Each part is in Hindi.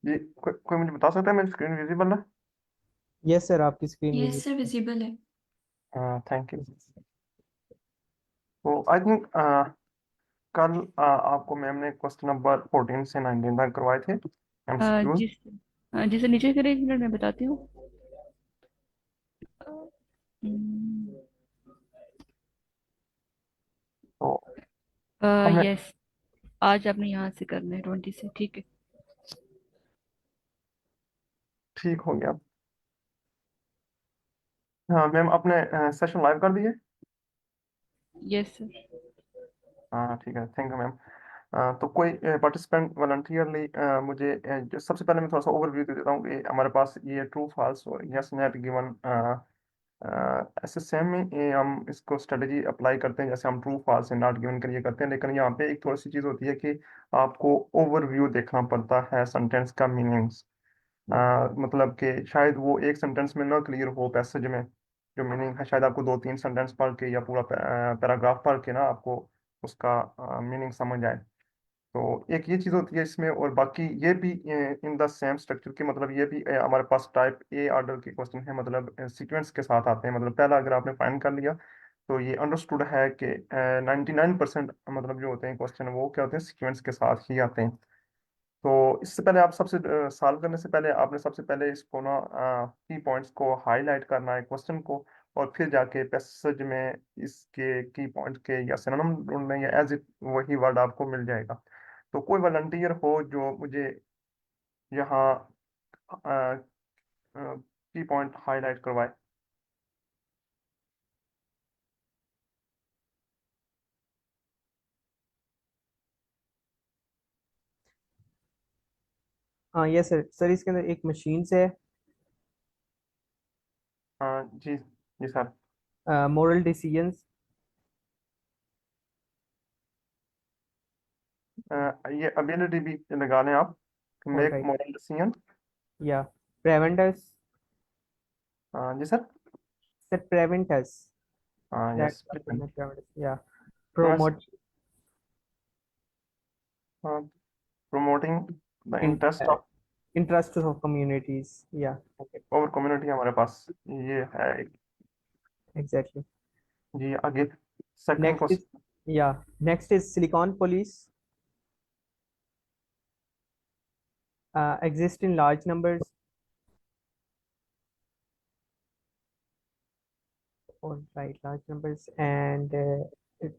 जी, कोई मुझे बता सकता है मेरी स्क्रीन विजिबल है? यस सर, आपकी स्क्रीन यस सर, विजिबल है। विजिबल है। Thank you. तो आई थिंक कल आपको मैम ने क्वेश्चन नंबर 14 से 19 तक करवाए थे, एमसीक्यूज। जी सर, नीचे करें, 1 मिनट मैं बताती हूँ। तो हमने यस, आज आपने यहाँ से करना है 20 से, ठीक है। ठीक हो गया। हाँ मैम, आपने सेशन लाइव कर दिए? Yes sir. हाँ ठीक है, थैंक यू मैम। तो कोई पार्टिसिपेंट वॉलंटियरली मुझे सबसे पहले मैं थोड़ा सा ओवरव्यू दे देता हूँ कि हमारे पास ये ट्रू फॉल्स और यस नेट गिवन ऐसे सेम में हम इसको स्ट्रेटजी अप्लाई करते हैं, जैसे हम true false and not given के लिए करते हैं, लेकिन यहाँ पे एक थोड़ी सी चीज़ होती है कि आपको ओवरव्यू देखना पड़ता है सेंटेंस का मीनिंग्स। मतलब कि शायद वो एक सेंटेंस में ना क्लियर हो पैसेज में जो मीनिंग है, शायद आपको 2-3 सेंटेंस पढ़ के या पूरा पैराग्राफ पढ़ के ना आपको उसका मीनिंग समझ आए। तो एक ये चीज होती है इसमें, और बाकी ये भी इन द सेम स्ट्रक्चर के, मतलब ये भी हमारे पास टाइप ए ऑर्डर के क्वेश्चन है, मतलब सीक्वेंस के साथ आते हैं। मतलब पहला अगर आपने फाइंड कर लिया तो ये अंडरस्टूड है कि 99% मतलब जो होते हैं क्वेश्चन वो क्या होते हैं, सीक्वेंस के साथ ही आते हैं। तो इससे पहले आप सबसे सॉल्व करने से पहले आपने सबसे पहले इसको ना की पॉइंट्स को हाईलाइट करना है क्वेश्चन को, और फिर जाके पैसेज में इसके की पॉइंट के या सिनोनिम ढूंढना है, या एज इट वही वर्ड आपको मिल जाएगा। तो कोई वॉलंटियर हो जो मुझे यहाँ की पॉइंट हाईलाइट करवाए। हाँ यस सर। सर इसके अंदर एक मशीन से जी जी सर। Moral decisions. ये अबिलिटी भी लगा लें आप, all make right. Moral decision. या प्रेवेंटस। जी sir. Sir prevents, that yes. Prevents या yes. Promote promoting the interest of interest of communities या ओवर कम्युनिटी हमारे पास ये है एक। एग्जैक्टली। जी आगे सेकंड नेक्स्ट इज क्वेश्चन। या next is silicon police exist in large numbers. All right, large numbers and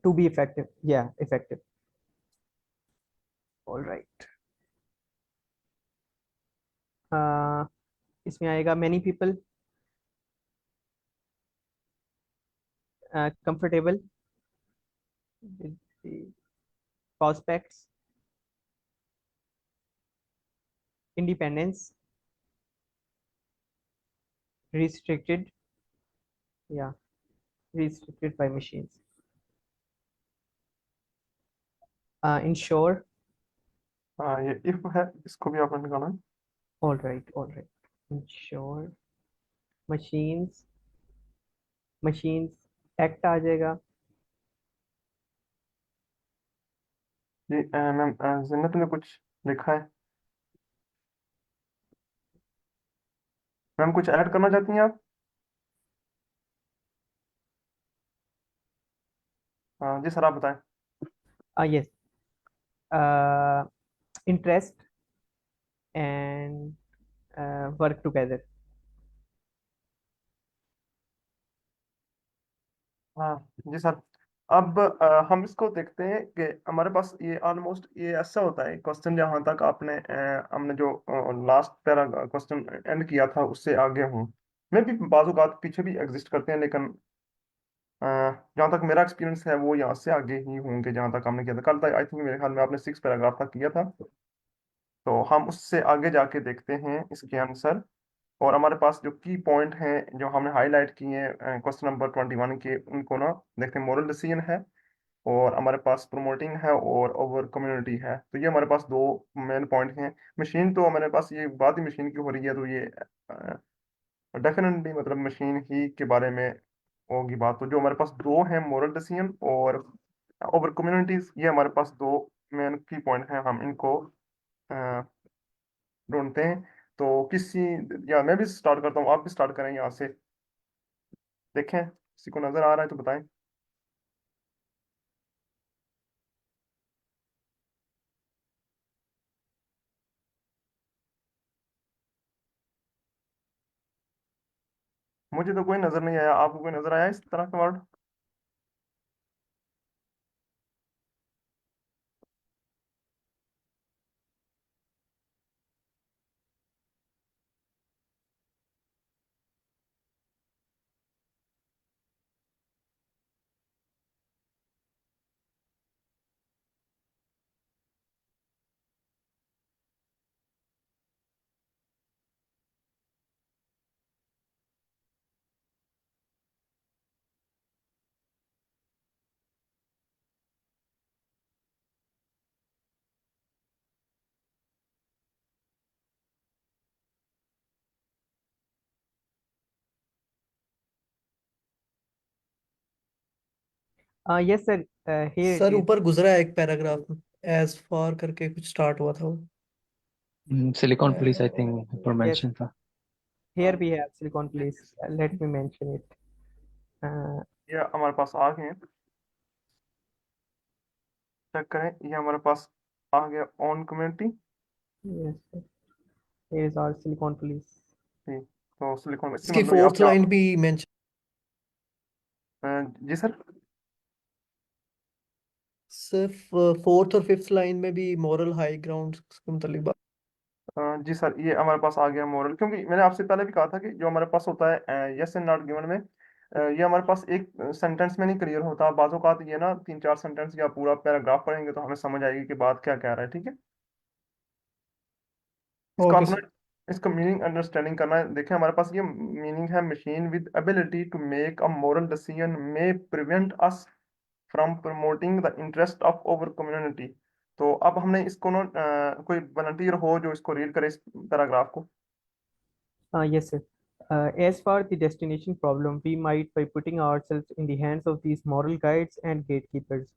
to be effective. Yeah, effective. All right. इसमें आएगा many people, comfortable with the prospects, independence, restricted. Yeah, restricted by machines. Ensure. ये इफ है, इसको भी आपने निकाला है। All right, all right. Ensure machines, machines act आ जाएगा। जी मैम, जिन्नत ने कुछ लिखा है। मैम कुछ ऐड करना चाहती हैं आप? जी सर, आप बताएं। Yes. Interest and work together. हाँ जी सर। अब हम इसको देखते हैं कि हमारे पास ये ऑलमोस्ट ये ऐसा होता है क्वेश्चन, जहाँ तक आपने हमने जो लास्ट पैरा क्वेश्चन एंड किया था उससे आगे हूँ। मैं भी बाज़ पीछे भी एग्जिस्ट करते हैं, लेकिन जहाँ तक मेरा एक्सपीरियंस है वो यहाँ से आगे ही होंगे जहाँ तक हमने किया था कल तक। आई थिंक मेरे ख्याल में आपने 6 पैराग्राफ तक किया था। तो हम उससे आगे जाके देखते हैं इसके आंसर। और हमारे पास जो की पॉइंट हैं जो हमने हाईलाइट किए हैं क्वेश्चन नंबर 21 के, उनको ना देखते हैं। मोरल डिसीजन है, और हमारे पास प्रमोटिंग है, और ओवर कम्युनिटी है। तो ये हमारे पास दो मेन पॉइंट हैं। मशीन तो हमारे पास, ये बात ही मशीन की हो रही है, तो ये डेफिनेटली मतलब मशीन ही के बारे में होगी बात। तो जो हमारे पास दो हैं, मोरल डिसीजन और ओवर कम्युनिटीज, ये हमारे पास दो मेन की पॉइंट हैं। हम इनको अ, ढूंढते हैं। तो किसी, या मैं भी स्टार्ट करता हूँ, आप भी स्टार्ट करें यहाँ से। देखें किसी को नजर आ रहा है तो बताएं। मुझे तो कोई नजर नहीं आया, आपको कोई नजर आया इस तरह का word? Yes, sir. Here it sir is. ऊपर गुजरा है एक पैराग्राफ, एज फॉर करके कुछ स्टार्ट हुआ था वो। सिलिकॉन पुलिस आई थिंक पर Yes, मेंशन था। here we have silicon police. Let me mention it. ये हमारे पास आ गए हैं, चेक करें। ये हमारे पास आ गया on community. Yes, sir. Here is our silicon police. तो सिलिकॉन इसके इसकी मतलब ये फोर्थ अपने लाइन आप। भी मेंशन। जी सर। सिर्फ फोर्थ और फिफ्थ लाइन में भी मॉरल हाई ग्राउंड के मुतालिक बात। जी सर, ये हमारे पास आ गया मोरल, क्योंकि मैंने आपसे पहले भी कहा था कि जो हमारे पास होता है यस एंड नॉट गिवन में, ये हमारे पास एक सेंटेंस में नहीं क्लियर होता। बाजों का ये ना 3-4 सेंटेंस या पूरा पैराग्राफ पढ़ेंगे तो हमें समझ आएगी कि बात क्या कह रहा है। ठीक है, इसका ओके आपने सर। इसका मीनिंग अंडरस्टैंडिंग करना है। देखें हमारे पास ये मीनिंग है, machine with ability to make a moral decision may prevent us from promoting the interest of over community. तो अब हमने इसको ना कोई वॉलंटियर हो जो इसको रीड करे इस पैराग्राफ को। Yes, sir. As for the destination problem, we might, by putting ourselves in the hands of these moral guides and gatekeepers,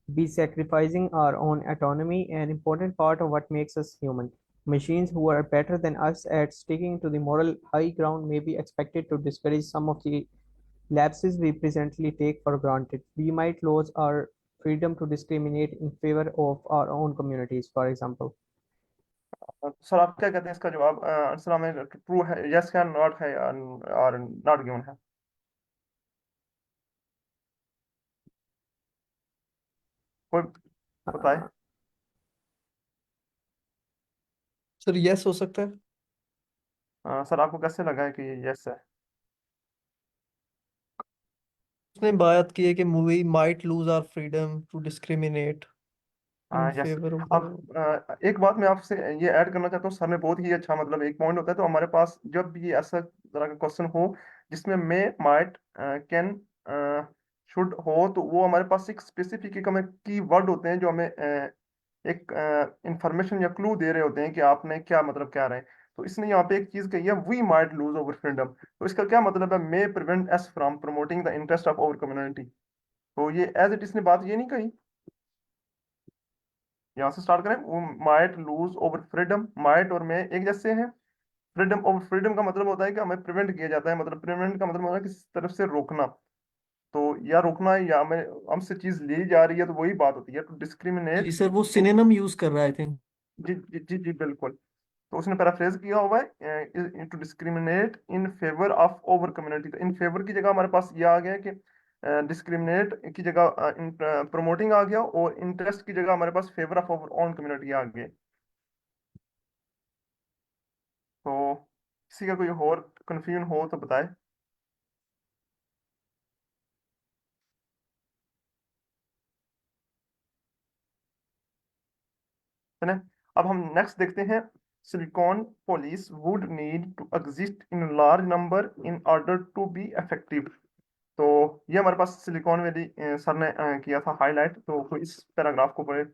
be sacrificing our own autonomy, an important part of what makes us human. Machines who are better than us at sticking to the moral high ground may be expected to discourage some of the lapses we presently take for granted. We might lose our freedom to discriminate in favor of our own communities, for example. Sir आप क्या कहते हैं इसका जवाब? आंसर हमें ट्रू है, यस है, नॉट है, और नॉट गिवन है? कोई बताए? Uh, सर यस हो सकता है। सर आपको कैसे लगा है कि ये यस है? उसने बात की है कि movie might lose our freedom to discriminate in yes. Favour of अब आवर। एक बात मैं आपसे ये ऐड करना चाहता हूँ। सर ने बहुत ही अच्छा मतलब एक पॉइंट होता है, तो हमारे पास जब भी ऐसा तरह का क्वेश्चन हो जिसमें मे, माइट, कैन, शुड हो, तो वो हमारे पास एक स्पेसिफिक एक हमें की वर्ड होते हैं जो हमें एक इंफॉर्मेशन या क्लू दे रहे होते हैं कि आपने क्या मतलब क्या रहे हैं। तो इसने यहाँ पे एक चीज कही है, we might lose our freedom. तो इसका क्या मतलब है? May prevent us from promoting the interest of over community. तो ये एज इट, इसने बात ये नहीं कही। यहाँ से स्टार्ट करें, वो might lose our freedom, might और मे एक जैसे हैं। फ्रीडम ओवर फ्रीडम का मतलब होता है कि हमें प्रिवेंट किया जाता है, मतलब प्रिवेंट का मतलब होता है किसी तरफ से रोकना। तो या रोकना है या हमें हमसे चीज ली जा रही है, तो वही बात होती है टू जी डिस्क्रिमिनेट। सर, वो सिनोनिम यूज कर रहा है आई थिंक। जी जी जी जी बिल्कुल। तो उसने पैराफ्रेज किया हुआ है to discriminate in favour of over community. तो इन फेवर की जगह हमारे पास ये आ गया है कि डिस्क्रिमिनेट की जगह प्रमोटिंग आ गया, और इंटरेस्ट की जगह हमारे पास favour of our own community आ गए। तो किसी का कोई और कंफ्यूजन हो तो बताए, है ना? अब हम नेक्स्ट देखते हैं, silicon police would need to exist in large number in order to be effective. तो ये हमारे पास सिलिकॉन वैली सर ने किया था हाईलाइट, तो कोई इस पैराग्राफ को पढ़े।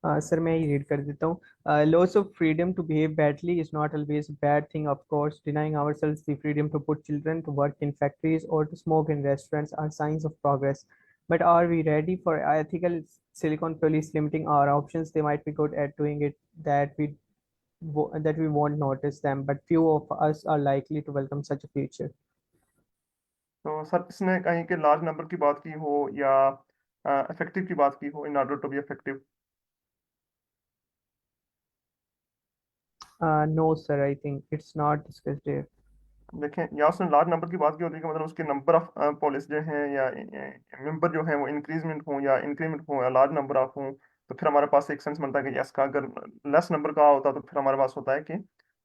सर मैं ही रीड कर देता हूँ. Loss of freedom to behave badly is not always a bad thing, of course. Denying ourselves the freedom to put children to work in factories or to smoke in restaurants are signs of progress. But are we ready for ethical Silicon Police limiting our options? They might be good at doing it, that we won't notice them, but few of us are likely to welcome such a future. तो सर इसने कहीं के लार्ज नंबर की बात की हो या इफेक्टिव की बात की हो, in order to be effective. No, sir, I think it's not discussed here. देखें, यहाँ उसने लार्ज नंबर की बात की होती है कि मतलब उसके नंबर ऑफ पुलिस जो हैं या मेंबर जो हैं वो इंक्रीजमेंट हो या इंक्रीमेंट हो या लार्ज नंबर ऑफ हो, तो फिर हमारे पास एक सेंस बनता है कि यस का। अगर लेस नंबर का होता तो फिर हमारे पास होता है कि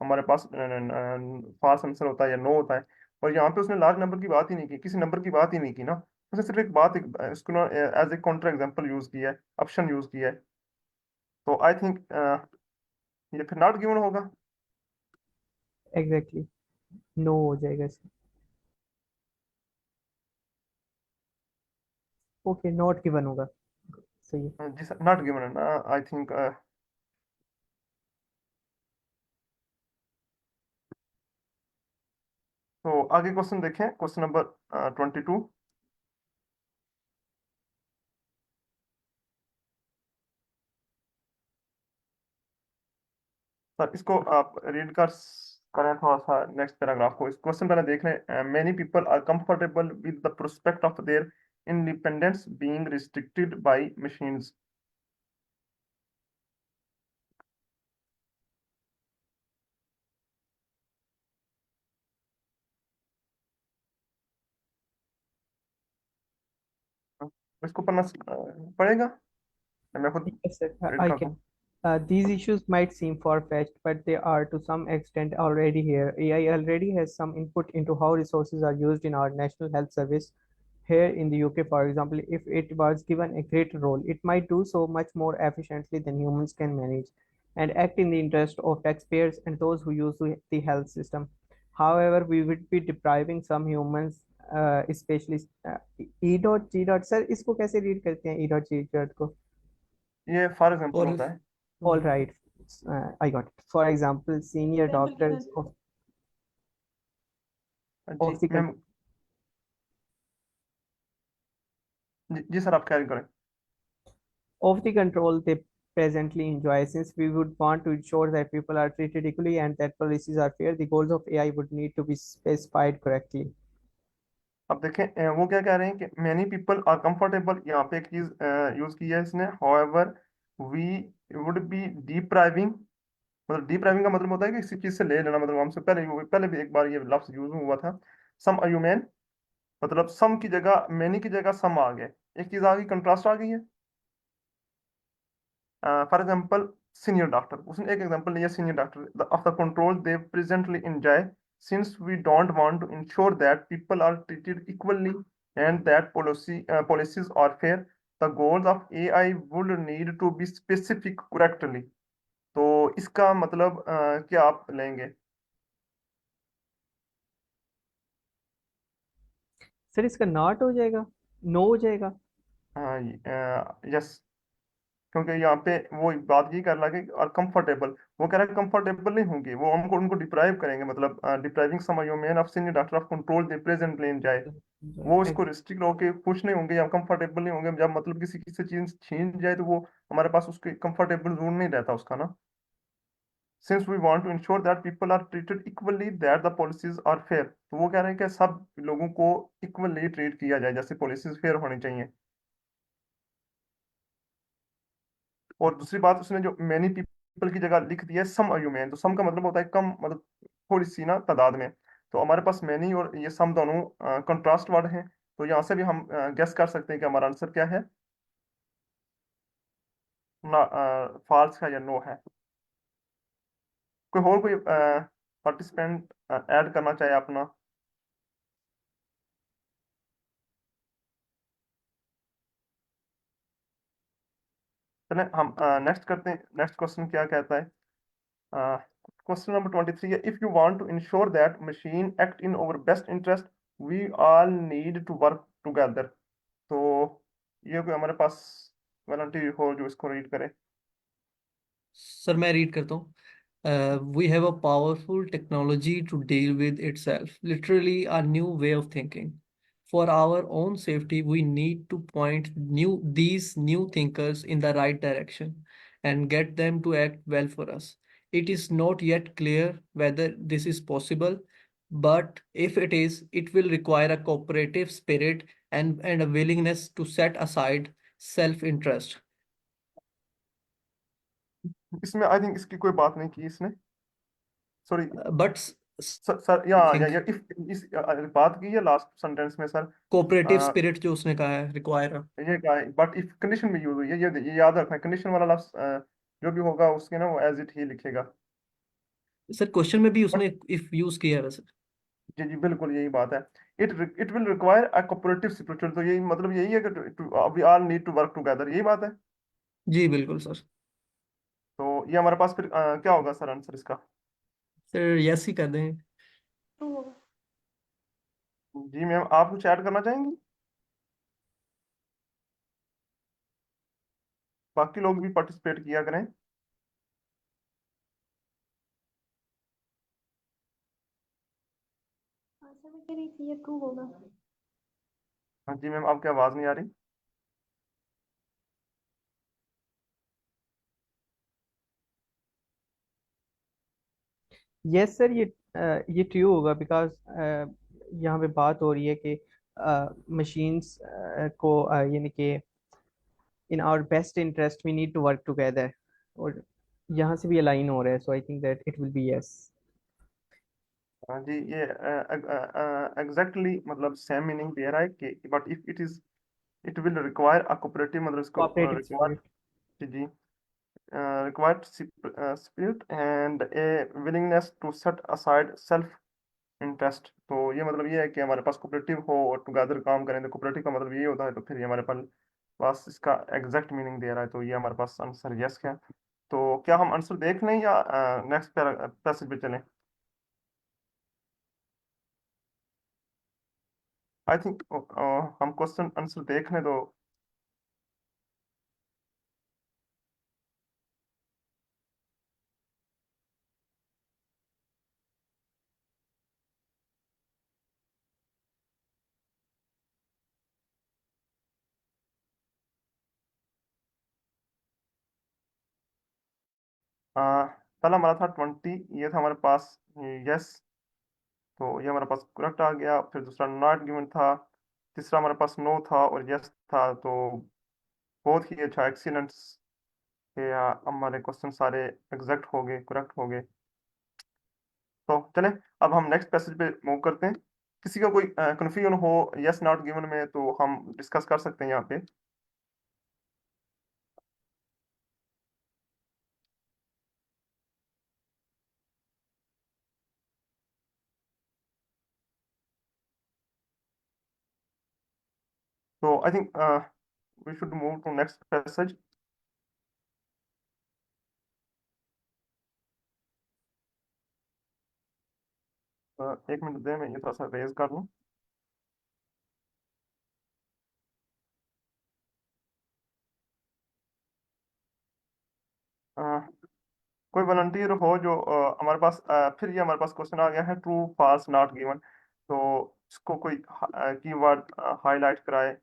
हमारे पास फाल्स आंसर होता है या नो होता है। और यहाँ पे उसने लार्ज नंबर की बात ही नहीं की, किसी नंबर की बात ही नहीं की ना। उसने सिर्फ एक बात इसको ना as a counter example use किया है, ऑप्शन यूज किया है। तो आई थिंक ये फिर नॉट गिवन होगा। Exactly. No हो जाएगा sir. Okay, not given होगा. सही है. जी सर, नॉट गिवन है ना, आई थिंक। तो आगे क्वेश्चन देखें, क्वेश्चन नंबर 22। सर इसको आप रीड करें थोड़ा सा नेक्स्ट पैराग्राफ को। इस क्वेश्चन पहले देख रहे हैं, many people are comfortable with the prospect of their independence being restricted by machines. इसको पढ़ना पड़ेगा, मैं खुद Yes, sir. रीड I कर can. दूं। These issues might seem far-fetched, but they are to some extent already here. AI already has some input into how resources are used in our National Health Service. Here in the UK, for example, if it was given a greater role, it might do so much more efficiently than humans can manage and act in the interest of taxpayers and those who use the health system. However, we would be depriving some humans, especially E dot G dot. Sir, इसको कैसे read करते हैं E dot G dot को? ये फॉर एग्जांपल और होता है। All right, I got it. For example, senior doctors जी of the मैम, जी सर, आप कैरी करें। control they presently enjoy. Since we would want to ensure that people are treated equally and that policies are fair, the goals of AI would need to be specified correctly. अब देखें, वो क्या कह रहे हैं कि मैनी पीपल आर कंफर्टेबल, यहाँ पे एक चीज यूज की है इसने, however we would be depriving. मतलब डिप्राइविंग का मतलब होता है कि किसी चीज से ले लेना, मतलब हमसे पहले भी एक बार ये लफ्ज यूज हुआ था। सम अयुमेन, मतलब सम की जगह मैनी की जगह सम आ गए, एक चीज आ गई, कंट्रास्ट आ गई है। फॉर एग्जाम्पल सीनियर डॉक्टर, उसने एक एग्जाम्पल लिया, senior doctor of the control they presently enjoy, since we don't want to ensure that people are treated equally and that policies are fair, the goals of AI would need to be specific correctly। तो इसका मतलब क्या आप लेंगे? सर इसका नॉट हो जाएगा, नो हो जाएगा. यस, क्योंकि यहाँ पे वो बात ये कर रहा है कि और कंफर्टेबल, वो कह रहा है कंफर्टेबल नहीं होंगे, वो हमको उनको डिप्राइव करेंगे, मतलब depriving some human of senior doctor of control they presently in जाए। वो इसको रिस्ट्रिक्ट होके खुश नहीं होंगे या कंफर्टेबल नहीं होंगे, जब मतलब किसी किसी चीज छीन जाए तो वो हमारे पास उसके कंफर्टेबल जोन नहीं रहता उसका ना। Since we want to ensure that people are treated equally that the policies are fair, तो वो कह रहे हैं कि सब लोगों को इक्वली ट्रीट किया जाए, जैसे पॉलिसीज फेयर होनी चाहिए। और दूसरी बात, उसने जो मैनी पीपल की जगह लिख दिया है सम ह्यूमन, तो सम का मतलब होता है कम, मतलब थोड़ी सी ना तादाद में। तो हमारे पास मैनी और ये सम दोनों कंट्रास्ट वर्ड हैं, तो यहाँ से भी हम गेस कर सकते हैं कि हमारा आंसर क्या है, ना फॉल्स है या नो है। कोई और कोई पार्टिसिपेंट ऐड करना चाहे अपना। चलें हम नेक्स्ट करते हैं। नेक्स्ट क्वेश्चन क्या कहता है? क्वेश्चन नंबर 23 है, if you want to ensure that machine act in our best interest we all need to work together. तो ये कोई हमारे पास वॉलंटियर हो जो इसको रीड करे? सर मैं रीड करता हूँ। We have a powerful technology to deal with itself, literally a new way of thinking. For our own safety, we need to point these new thinkers in the right direction and get them to act well for us. It is not yet clear whether this is possible, but if it is, it will require a cooperative spirit and a willingness to set aside self-interest. इसमें आई थिंक इसकी कोई बात नहीं की इसने, सॉरी But सर I या think इफ इस बात की है लास्ट सेंटेंस में सर। कोऑपरेटिव स्पिरिट जो उसने कहा है रिक्वायर। ये क्या है, बट इफ कंडीशन में यूज हुई है, ये याद रखना है, कंडीशन वाला लफ्ज जो भी होगा उसके ना वो एज इट ही लिखेगा। सर क्वेश्चन में भी बट उसने इफ यूज किया है वैसे। जी जी बिल्कुल यही बात है। It will require a cooperative spiritual, तो यही मतलब यही है कि we all need to work together, यही बात है। जी बिल्कुल सर। तो ये हमारे पास फिर क्या होगा सर आंसर इसका? सर यस ही कर दें। जी मैम, आप कुछ ऐड करना चाहेंगी? बाकी लोग भी पार्टिसिपेट किया करें। आशा में कह रही थी ये ट्रू होगा। हाँ जी मैम, आपकी आवाज़ नहीं आ रही। यस सर, ये ट्रू होगा बिकॉज यहाँ पे बात हो रही है कि मशीन्स को यानी कि in our best interest we need to work together, और यहाँ से भी अलाइन हो रहा है, so I think that it will be yes. हाँ जी, ये एग्जैक्टली मतलब सेम मीनिंग दे रहा है कि but if it is it will require a cooperative, मतलब इसको कोऑपरेटिव रिक्वायर स्पिरिट। जी required spirit and a willingness to set aside self interest। तो ये मतलब ये है कि हमारे पास कोऑपरेटिव हो और टुगेदर काम करें, तो कोऑपरेटिव का मतलब ये होता है, तो फिर ये हमारे पास इसका एग्जैक्ट मीनिंग दे रहा है, तो ये हमारे पास आंसर यस है। तो क्या हम आंसर देख लें या नेक्स्ट पैसेज पे चलें? आई थिंक हम क्वेश्चन आंसर देख लें तो। पहला हमारा था 20, ये था हमारे पास यस, तो ये हमारे पास करेक्ट आ गया। फिर दूसरा नॉट गिवन था, तीसरा हमारे पास नो था और यस था, तो बहुत ही अच्छा, एक्सीलेंट के हमारे क्वेश्चन सारे एग्जैक्ट हो गए, करेक्ट हो गए। तो चलें अब हम नेक्स्ट पैसेज पे मूव करते हैं। किसी का कोई कंफ्यूजन हो यस नॉट गिवन में तो हम डिस्कस कर सकते हैं यहाँ पे। तो I think we should move to next passage. एक मिनट दें, मैं ये थोड़ा सा रेज कर लूँ। अ, कोई वॉलंटियर हो जो हमारे पास फिर ये हमारे पास क्वेश्चन आ गया है ट्रू फॉल्स नॉट गिवन, तो इसको कोई कीवर्ड हाईलाइट कराए।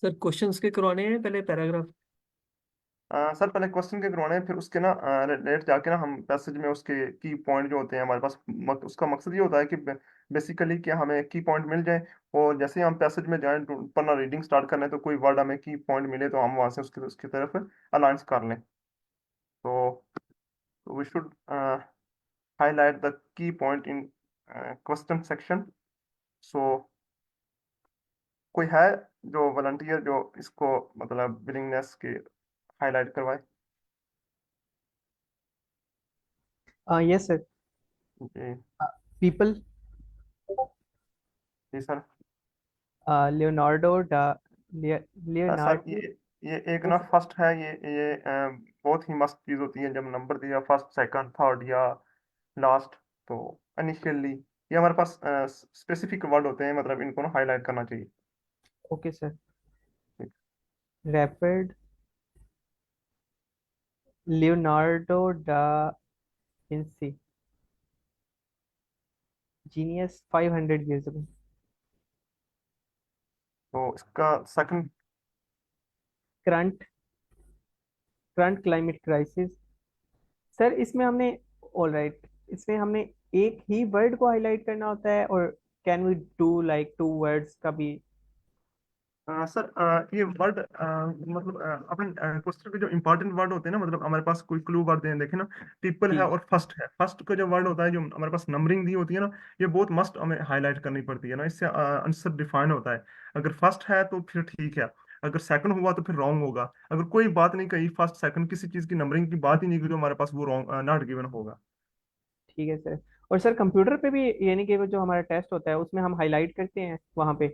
सर क्वेश्चंस के करवाने हैं पहले पैराग्राफ। सर पहले क्वेश्चन के करवाने हैं, फिर उसके ना लेट जाके ना हम पैसेज में उसके की पॉइंट जो होते हैं हमारे पास, उसका मकसद ये होता है कि बेसिकली कि हमें की पॉइंट मिल जाए, और जैसे ही हम पैसेज में जाएं पढ़ना रीडिंग स्टार्ट करने तो कोई वर्ड हमें की पॉइंट मिले तो हम वहां से उसकी उसकी तरफ अलाइंस कर लें। तो we should highlight the key point in question section। So कोई है जो वॉलंटियर जो इसको मतलब विलिंगनेस के हाईलाइट करवाए? Yes, sir. जी People, जी sir. Leonardo da sir Leonardo. ये एक ना Yes, फर्स्ट है, ये बहुत ही मस्त चीज होती है जब नंबर दिया फर्स्ट सेकंड थर्ड या लास्ट, तो इनिशियली ये हमारे पास स्पेसिफिक वर्ड होते हैं, मतलब इनको ना हाईलाइट करना चाहिए। okay, sir. ठीक। Rapid Leonardo da Vinci. Genius 500 years ago. तो इसका second Current current climate crisis. Sir इसमें हमने ऑल राइट इसमें हमने एक ही वर्ड को हाईलाइट करना होता है और can we do like two words का भी? सर ये वर्ड मतलब अपन क्वेश्चन के जो इंपॉर्टेंट वर्ड होते हैं ना, मतलब हमारे पास कोई क्लू वर्ड दें, देखे ना, पीपल जी है और फर्स्ट है, फर्स्ट का जो वर्ड होता है, जो हमारे पास नंबरिंग दी होती है ना, ये बहुत मस्ट हमें हाईलाइट करनी पड़ती है ना, इससे आंसर डिफाइन होता है। अगर फर्स्ट है तो फिर ठीक है, अगर सेकंड हुआ तो फिर रॉन्ग होगा। अगर कोई बात नहीं कही, फर्स्ट सेकंड किसी चीज की नंबरिंग की बात ही नहीं की, तो हमारे पास वो रॉन्ग नॉट गिवन होगा। ठीक है सर। और सर कंप्यूटर पे भी यानी कि वो जो हमारा टेस्ट होता है उसमें हम हाईलाइट करते हैं वहां पे?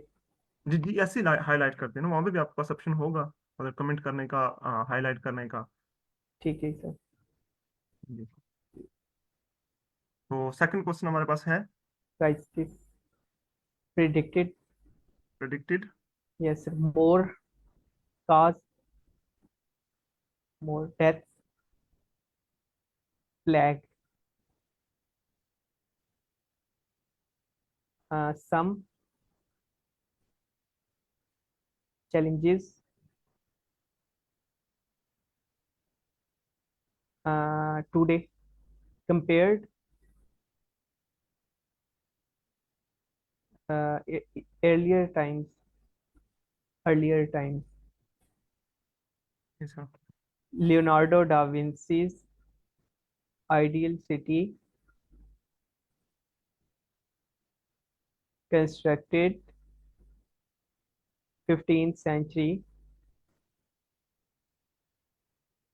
जी जी, ऐसे हाईलाइट करते हैं ना, वहां पे भी आपके पास ऑप्शन होगा, मतलब कमेंट करने का, हाईलाइट करने का। ठीक है सर। जी। तो सेकंड क्वेश्चन हमारे पास है crisis predicted. Predicted. Yes sir. More cause more death flag some challenges today compared earlier times earlier times. Yes, sir. Leonardo da Vinci's ideal city constructed 15th century.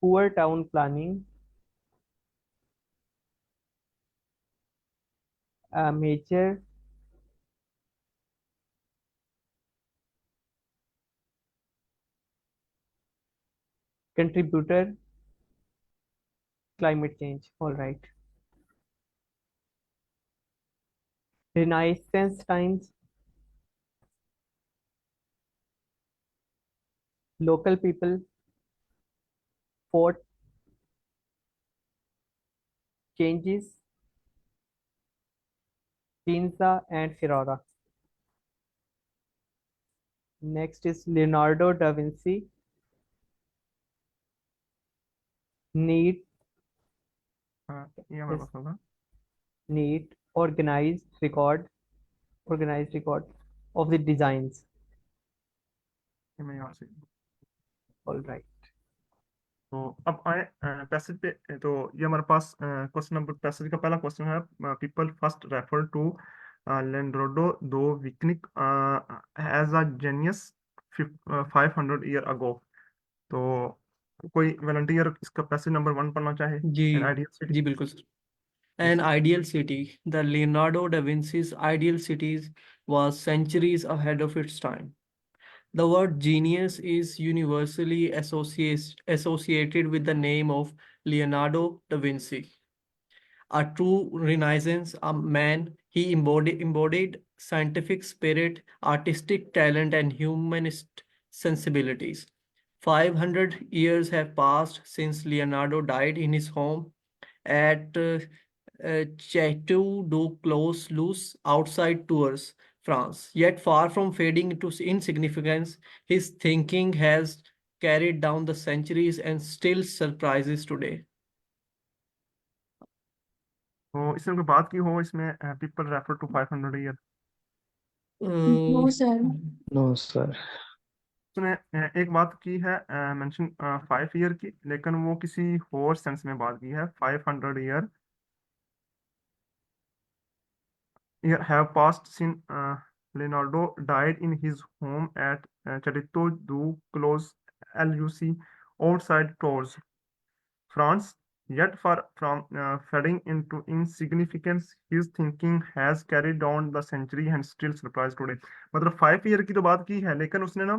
Poor town planning, a major contributor climate change. All right. Renaissance times, local people fought changes, Pinza and Ferrara. Next is Leonardo da Vinci. Need हाँ, ये हमारे is पास होगा। need organized record of the designs. ये मैं यहाँ से। All right. तो अब आए पैसेज पे, तो ये हमारे पास क्वेश्चन नंबर, पैसेज का पहला क्वेश्चन है, people first refer to Leonardo da विकनिक as a genius 500 year ago. तो कोई वॉलंटियर इसका पैसेज नंबर 1 पढ़ना चाहे, एन जी आइडियल सिटी। जी बिल्कुल सर। जी An sir. ideal city. The Leonardo da Vinci's ideal cities was centuries ahead of its time. The word genius is universally associated with the name of Leonardo da Vinci. A true Renaissance a man, he embodied scientific spirit, artistic talent, and humanist sensibilities. 500 years have passed since Leonardo died in his home at Chateau du Clos outside Tours, France. Yet, far from fading into insignificance, his thinking has carried down the centuries and still surprises today. तो इसमें कोई बात की हो, इसमें people refer to 500 year. Uh, No, sir. No, sir. उसने एक बात की है मेंशन 5 ईयर की, लेकिन वो किसी और सेंस में बात की है। 500 year have passed since Leonardo died in his home at Chateau du Clos LUC outside Tours, France. Yet far from fading into insignificance, his thinking has carried on the century and still surprise today. मतलब 5 ईयर की तो बात की है, लेकिन उसने ना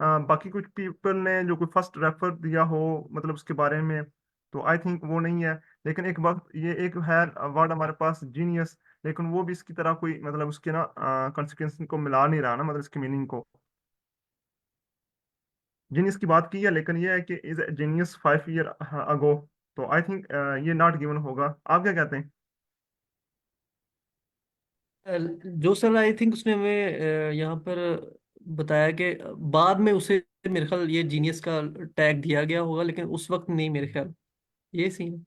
बाकी कुछ पीपल ने जो कोई फर्स्ट रेफर दिया हो मतलब उसके बारे में, तो आई थिंक वो नहीं है। लेकिन एक वक्त ये एक है वर्ड हमारे पास जीनियस, लेकिन वो भी इसकी तरह कोई मतलब उसके ना कॉन्सिक्वेंस को मिला नहीं रहा ना, मतलब इसकी मीनिंग को। जीनियस की बात की है, लेकिन ये है कि इज जीनियस 5 ईयर अगो, तो आई थिंक ये नॉट गिवन होगा। आप क्या कहते हैं? जो सर आई थिंक उसने हमें यहाँ पर बताया कि बाद में उसे मेरे ख्याल ये जीनियस का टैग दिया गया होगा, लेकिन उस वक्त नहीं मेरे ख्याल, ये सीन।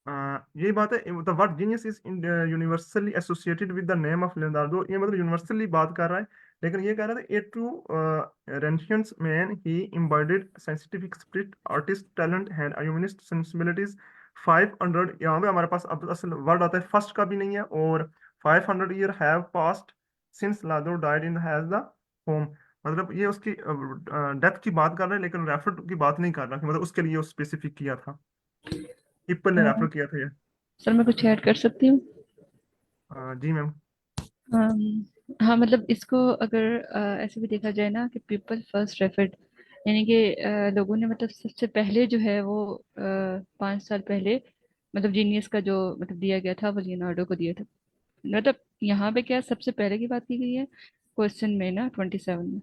यही बात है, the word genius is universally associated with the name of Leonardo, ये मतलब यूनिवर्सली बात कर रहा है। लेकिन ये कह रहा था a true Renaissance man, he imbibed scientific spirit, artist talent and humanist sensibilities. 500, यहाँ पे हमारे पास अब असल वर्ड आता है, फर्स्ट का भी नहीं है, और 500 ईयर हैव पास्ड सिंस लादो died in has the home. मतलब ये उसकी डेथ की बात कर रहा है, लेकिन रेफर की बात नहीं कर रहा कि मतलब उसके लिए स्पेसिफिक किया था, पीपल ने रेफर किया था ये। सर मैं कुछ ऐड कर सकती हूँ? जी मैम। हाँ मतलब इसको अगर ऐसे भी देखा जाए ना कि पीपल फर्स्ट रेफर्ड, यानी कि लोगों ने मतलब सबसे पहले जो है वो 5 साल पहले मतलब जीनियस का जो मतलब दिया गया था वो लियोनार्डो को दिया था। मतलब यहाँ पे क्या सबसे पहले की बात की गई है क्वेश्चन में ना 27 में,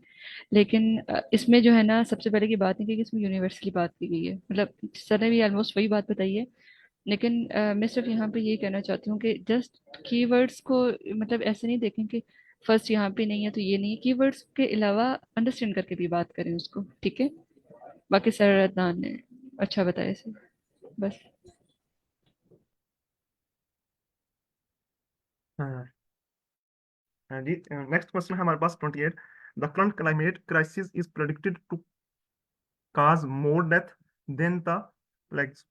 लेकिन इसमें जो है ना सबसे पहले की बात नहीं की गई, इसमें यूनिवर्स की बात की गई है। मतलब सर ने भी ऑलमोस्ट वही बात बताई है, लेकिन मैं सिर्फ यहाँ पे ये कहना चाहती हूँ कि जस्ट कीवर्ड्स को मतलब ऐसे नहीं देखें कि फर्स्ट यहाँ पे नहीं है तो ये नहीं है, कीवर्ड्स के अलावा अंडरस्टैंड करके भी बात करें उसको, ठीक है? बाकी सर अदनान ने अच्छा बताया सर, बस। हाँ जी। नेक्स्ट क्वेश्चन है हमारे पास 28। The current climate crisis is predicted to cause more death than the plagues.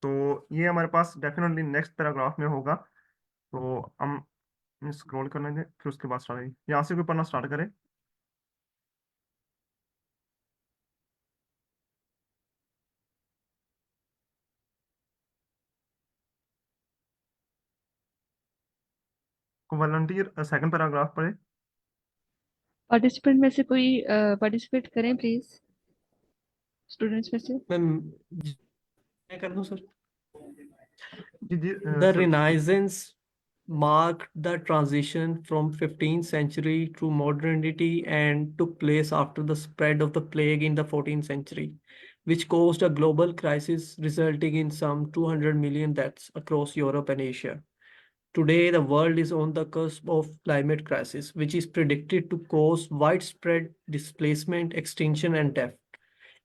तो ये हमारे पास डेफिनेटली नेक्स्ट पैराग्राफ में होगा, तो हम स्क्रॉल करने दें, फिर उसके बाद स्टार्ट, यहाँ से कोई पढ़ना स्टार्ट करें। को वॉलंटियर सेकंड पैराग्राफ पढ़े। पार्टिसिपेंट में से कोई पार्टिसिपेट करें प्लीज, स्टूडेंट्स में से। मैं मैं कर दूं सर। जी जी The sir. Renaissance marked the transition from 15th century to modernity and took place after the spread of the plague in the 14th century, which caused a global crisis resulting in some 200 million deaths across Europe and Asia. Today, the world is on the cusp of climate crisis, which is predicted to cause widespread displacement, extinction, and death.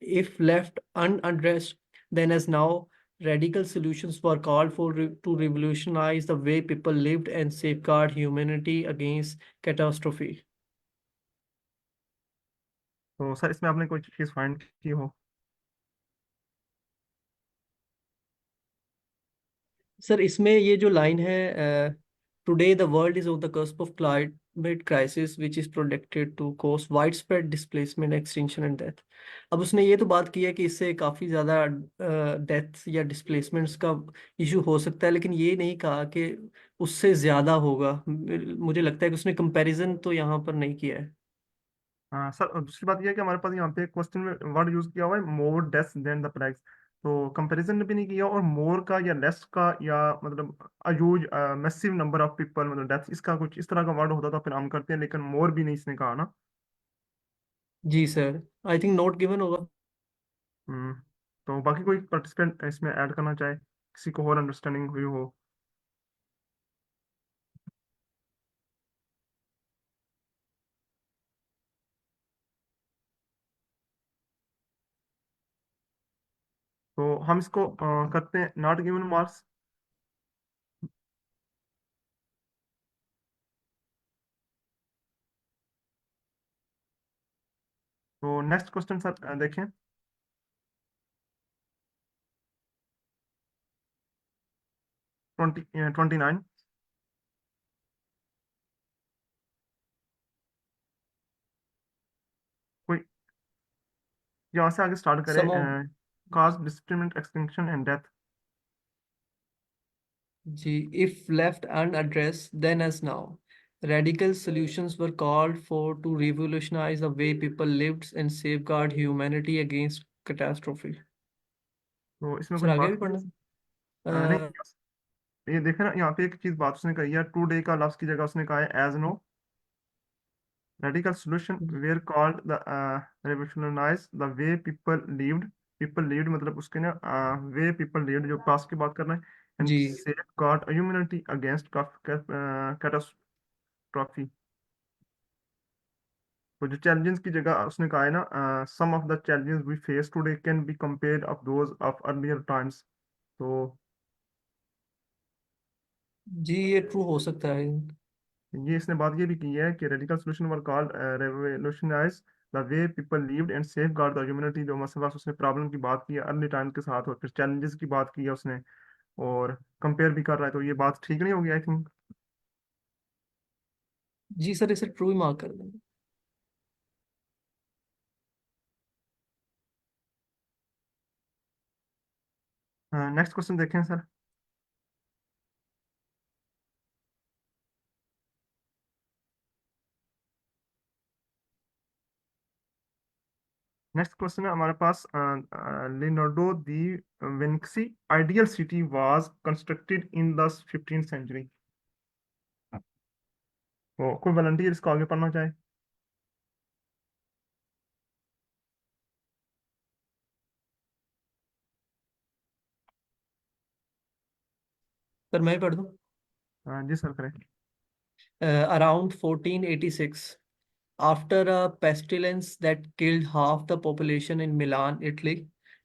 If left unaddressed, then as now, radical solutions were called for to revolutionize the way people lived and safeguard humanity against catastrophe. तो सर इसमें आपने कोई चीज फाइंड की हो? सर इसमें ये जो लाइन है, today the world is on the cusp of climate crisis which is predicted to cause widespread displacement, extinction and death. अब उसने ये तो बात की है कि इससे काफी ज्यादा डेथ या डिस्प्लेसमेंट्स का इशू हो सकता है, लेकिन ये नहीं कहा कि उससे ज्यादा होगा। मुझे लगता है कि उसने कंपैरिजन तो यहाँ पर नहीं किया है। हाँ सर, और दूसरी बात यह है कि हमारे पास यहाँ पे क्वेश्चन में वर्ड यूज किया हुआ है मोर डेथ देन द प्लेग्स, तो कंपैरिजन भी नहीं किया, और मोर का या लेस का या मतलब अयूज मैसिव नंबर ऑफ पीपल मतलब डेथ, इसका कुछ इस तरह का वर्ड होता तो फिर हम करते हैं, लेकिन मोर भी नहीं इसने कहा ना। जी sir, I think not given होगा। हम्म। तो बाकी कोई पार्टिसिपेंट इसमें ऐड करना चाहे, किसी को और अंडरस्टैंडिंग हुई हो? तो हम इसको करते हैं नॉट गिवन मार्क्स। तो नेक्स्ट क्वेश्चन सर देखें। 29। कोई यहाँ से आगे स्टार्ट करें। Some of cause discriminate extinction and death. Gee, if left unaddressed, then as now, radical solutions were called for to revolutionize the way people lived and safeguard humanity against catastrophe. तो इसमें सर कुछ आगे बात भी करें? पढ़ना नहीं, है? ये देखे ना, यहाँ पे एक चीज बात उसने कही है, टू डे का लफ्ज की जगह उसने कहा है as no. Radical solution were called the revolutionize the way people lived. People lived मतलब उसके ना way people lived जो पास्ट की बात कर रहे हैं, and ji safeguard humanity against catastrophe। तो जो challenges की जगह उसने कहा है ना, some of the challenges we face today can be compared of those of earlier times। तो जी, ये ट्रू हो सकता है। ये इसने बात ये भी की है कि radical solution were called revolutionise the way people lived and safe guard the humanity. जो मसला उसने प्रॉब्लम की बात की है अर्ली टाइम के साथ, और फिर चैलेंजेस की बात की है उसने, और कंपेयर भी कर रहा है, तो ये बात ठीक नहीं होगी आई थिंक। जी सर, इसे ट्रू ही मार्क कर देंगे। नेक्स्ट क्वेश्चन देखें सर। नेक्स्ट क्वेश्चन है हमारे पास, Leonardo da Vinci ideal city was constructed in the 15th century. तो कोई वॉलंटियर इसको आगे पढ़ना चाहे? सर मैं ही पढ़ दूं। जी सर करें। Around 1486, after a pestilence that killed half the population in Milan, Italy,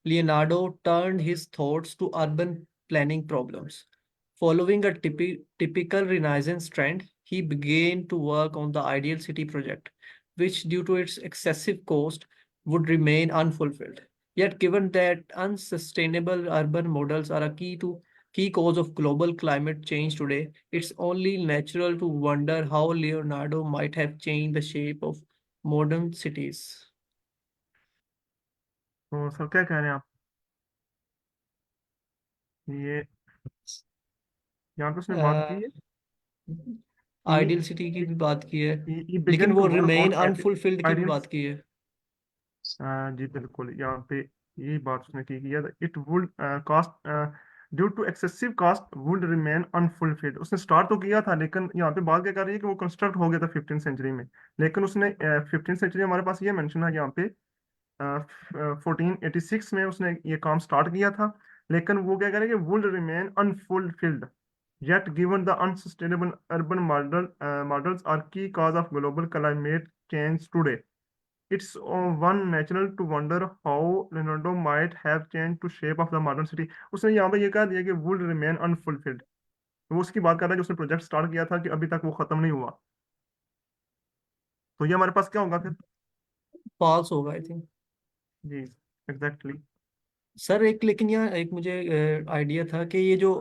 Leonardo turned his thoughts to urban planning problems. Following a typical Renaissance trend, he began to work on the ideal city project, which, due to its excessive cost, would remain unfulfilled. Yet, given that unsustainable urban models are a key cause of global climate change today, it's only natural to wonder how Leonardo might have changed the shape of modern cities. तो सर क्या कह रहे हैं आप? ये यहाँ पे उसने बात की है आइडियल कि सिटी की भी बात की है, he लेकिन began to वो work रिमेन on अनफुलफिल्ड की भी ideal। बात की है। जी बिल्कुल, यहाँ पे यही बात उसने की है, it would cost due to excessive cost would remain unfulfilled. उसने स्टार्ट तो किया था, लेकिन यहाँ पे बात क्या कर रही है कि वो कंस्ट्रक्ट हो गया था 15th सेंचुरी में, लेकिन उसने 15th सेंचुरी हमारे पास ये मेंशन है यहाँ पे, 1486 में उसने ये काम स्टार्ट किया था, लेकिन वो क्या करेंगे, would remain unfulfilled. Yet, given the unsustainable urban models are key cause of global climate change today, it's one natural to wonder how Leonardo might have changed to shape of the modern city। उसने यहाँ पे ये कह दिया कि would remain unfulfilled। वो उसकी बात कर रहा है कि उसने प्रोजेक्ट स्टार्ट किया था कि अभी तक वो खत्म नहीं हुआ। तो ये हमारे पास क्या होगा फिर? फॉल्स होगा आई थिंक। जी एग्जैक्टली। सर एक, लेकिन यहाँ एक मुझे आइडिया था कि ये जो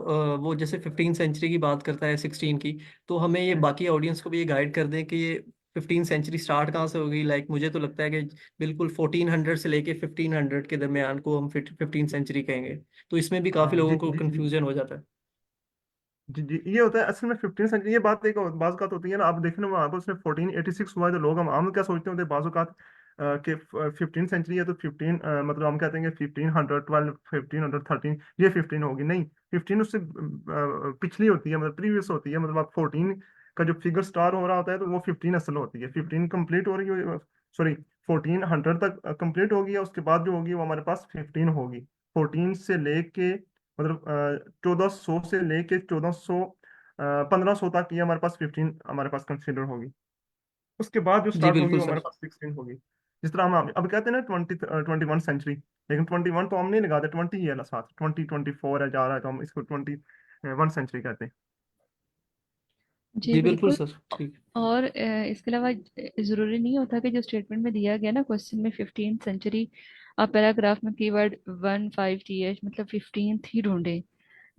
वो जैसे 15 सेंचुरी की बात करता है 16 की, तो हमें ये बाकी ऑडियंस को भी ये गाइड कर दें कि ये 15 सेंचुरी स्टार्ट कहाँ से होगी। लाइक मुझे तो लगता है कि बिल्कुल 1400 से लेके 1500 के दरमियान को हम 15 सेंचुरी कहेंगे, तो इसमें भी काफी हाँ जी लोगों को जी जी कंफ्यूजन हो जाता है। जी जी, ये होता है असल में 15th सेंचुरी। ये बात एक बात का होती है ना, आप देख लो वहां पर उसने 1486 हुआ है, तो लोग हम आम क्या सोचते होते हैं बाज़ कि 15th सेंचुरी है तो 15 मतलब हम कहते हैं कि 1500 12 1500 13 ये 15 होगी। नहीं, 15 उससे पिछली होती है, मतलब प्रीवियस होती है। मतलब आप 14 का जो फिगर स्टार हो रहा होता है तो वो 15 असल होती है। 15 कंप्लीट हो रही है, सॉरी 1400 तक कंप्लीट होगी, और उसके बाद जो होगी वो हमारे पास 15 होगी। 14 से लेके मतलब 1400 से लेके 1400 1500 तक ये हमारे पास 15 हमारे पास कंसिडर होगी। उसके बाद जो जी स्टार्ट होगी बिल्कुल वो हमारे सर। पास 16 होगी। जिस तरह हम अब कहते हैं ना 21 सेंचुरी, लेकिन 21 तो हम नहीं लगाते, 20 ही है ना साथ, 2024 है जा रहा है, तो हम इसको 21 सेंचुरी कहते हैं। जी जी बिल्कुल बिल्कुल। सर, ठीक। और इसके अलावा जरूरी नहीं होता कि जो स्टेटमेंट में दिया गया ना क्वेश्चन में 15th सेंचुरी, आप पैराग्राफ में कीवर्ड 15th मतलब 15th ही ढूंढे।